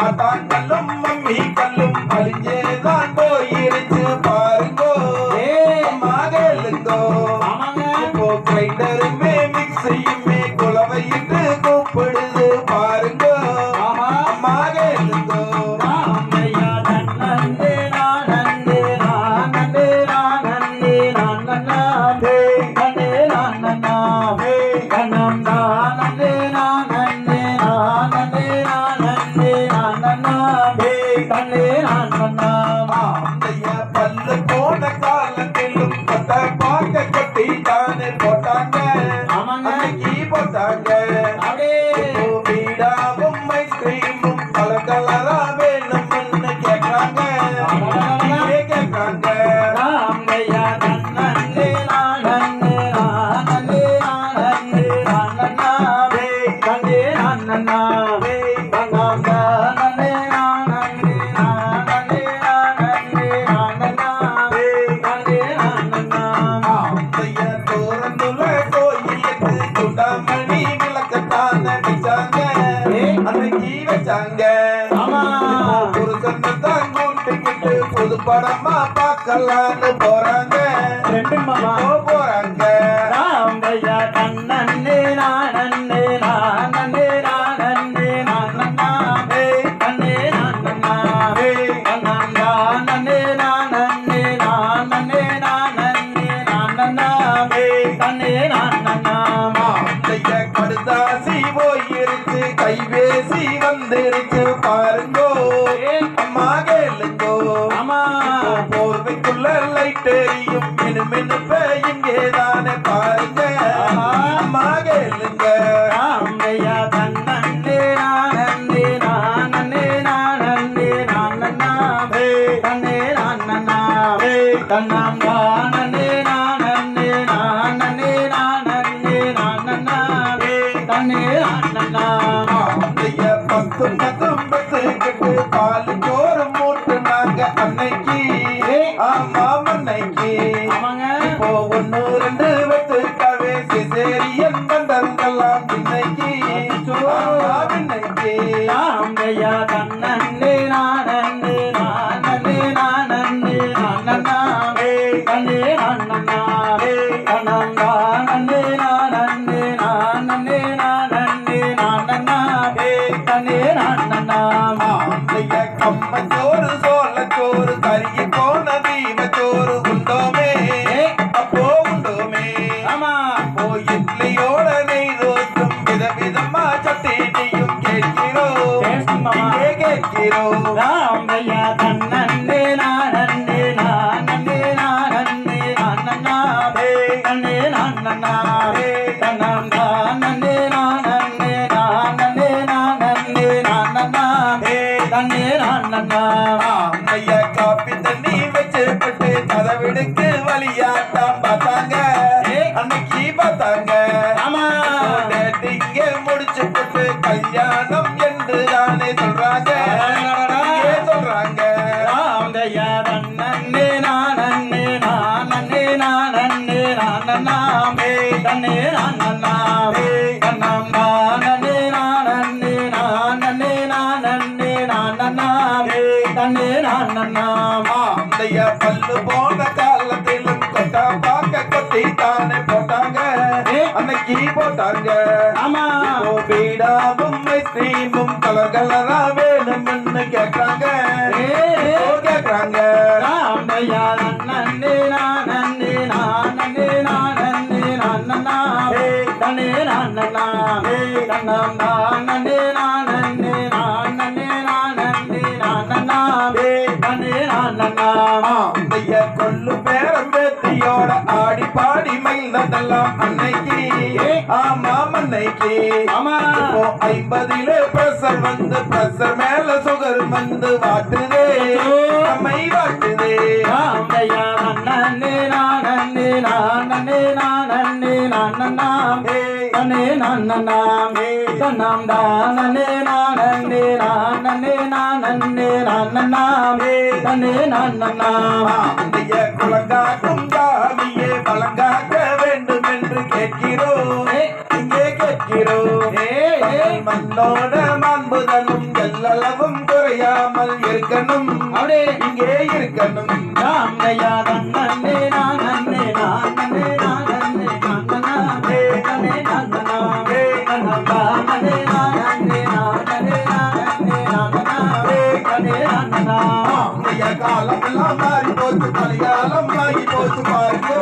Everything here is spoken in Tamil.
ஆட்டாங்கல்லும் மம்மி கல்லும் அழிஞ்சேதான் போயிருச்சு பாருங்கோ மகளுங்கோ இப்போ கிரைண்டருமே மிக்ஸியுமே குலவையிட்டு கூப்பிடுது பாருங்கோ மகளுங்கோ பல்லு போன காலத்திலும் பார்க்க கொட்டி தானே போட்டாங்க போட்டாங்க வீடாவும் ஐஸ்கிரீமும் கலர் கலரா வேணும்னு கேட்கிறாங்க கேட்கிறாங்க புது படமா பார்க்கலான்னு போறாங்க போறாங்க ராமையா கண்ணே நானே நானே நானே நானே கண்ணே நானே கண்ணா நானே நானே நானே நானே நானே கண்ணே நானே கடுதாசி போயிருச்சு கைவேசி வந்துருச்சு பாருங்கோ அம்மா கேளுங்கோ போர்வைக்குள்ள லைட் எரியும் மினுமினுப்ப இங்கேதானே பாருங்க அம்மா கேளுங்க ராமையா கண்ணே நானே நானே நானே நானே கண்ணே நானே கண்ணா நானே நானே நானே நானே நானே கண்ணே நானே பத்தும் பத்துக்கிட்டு பால் சோறு மூட்டுனாங்க அன்னைக்கு ஆமா அன்னைக்கு இப்போ 1 2 வெட்டுக்காவே சிசேரியன் பண்டங்கள்லாம் இன்னைக்கு இன்னைக்கு ராமையா கண்ணே நானே நானே நானே நானே கண்ணே நானே கண்ணா நானே நானே நானே நானே நானே கண்ணே நானே கம்மச்சோறு சோளச்சோறு கருகி போன தீமச்சோறு உண்டோமே அப்போ உண்டோமே அப்போ இட்லியோட நெய் ரோஸ்டும் விதவிதமா சட்டினியும் கேட்கிறோம் கேட்கிறோம் ராமையா கண்ணே நானே நானே நானே நானே கண்ணே நானே கண்ணா நானே நானே நானே நானே நானே கண்ணே நானே காப்பி தண்ணி வச்சுப்பட்டு கதவிடுக்கு வழியாட்டம் பார்த்தாங்க அன்னைக்கு பார்த்தாங்க டேட்டிங்க முடிச்சு போட்டு கல்யாணம் என்று தானே சொல்றாங்க சொல்றாங்க ராமையா கண்ணே நானே நானே நானே நானே கண்ணே நானே கண்ணா நானே நானே நானே நானே நானே கண்ணே நானே பல்லு போன காலத்திலும் கொட்டா பார்க்க கொட்டி தானே போட்டாங்க அன்னைக்கு போட்டாங்க வீடாவும் ஐஸ்கிரீமும் கலர் கலரா வேணும்னு கேட்கிறாங்க கேட்கிறாங்க ராமையா நன்னே நானே நானே நானே நானே கண்ணே நானே கண்ணா நானே நானே நானே நானே நானே கண்ணே நானே கொல்லு பேரம் பேத்தியோட ஆடி பாடி மகிழ்ந்ததெல்லாம் அன்னைக்கு ஆமா அன்னைக்கு இப்போ 50 பிரஷர் வந்து பிரஷர் மேல சுகர் வந்து வாட்டுதே நம்மை வாட்டுதே ராமையா நன்னே நானே நானே நானே நானே கண்ணே நானே கண்ணாம் நானே நானே நானே நானே நானே கண்ணே நானே குலங்காக்கும் தாமியே வழங்காக்க வேண்டும் என்று கேட்கிறோம் இங்கே கேட்கிறோம் மண்ணோட மாண்புதலும் எல்லா எல்லளவும் குறையாமல் இருக்கணும் அப்படியே இங்கே இருக்கணும் ராமையா நன்னே நானே நானே நானே நானே நானே நானே நானே நானே நானே காலம் எல்லாம் மாறி போச்சு கலிகாலம் ஆகி போச்சு பாருங்கோ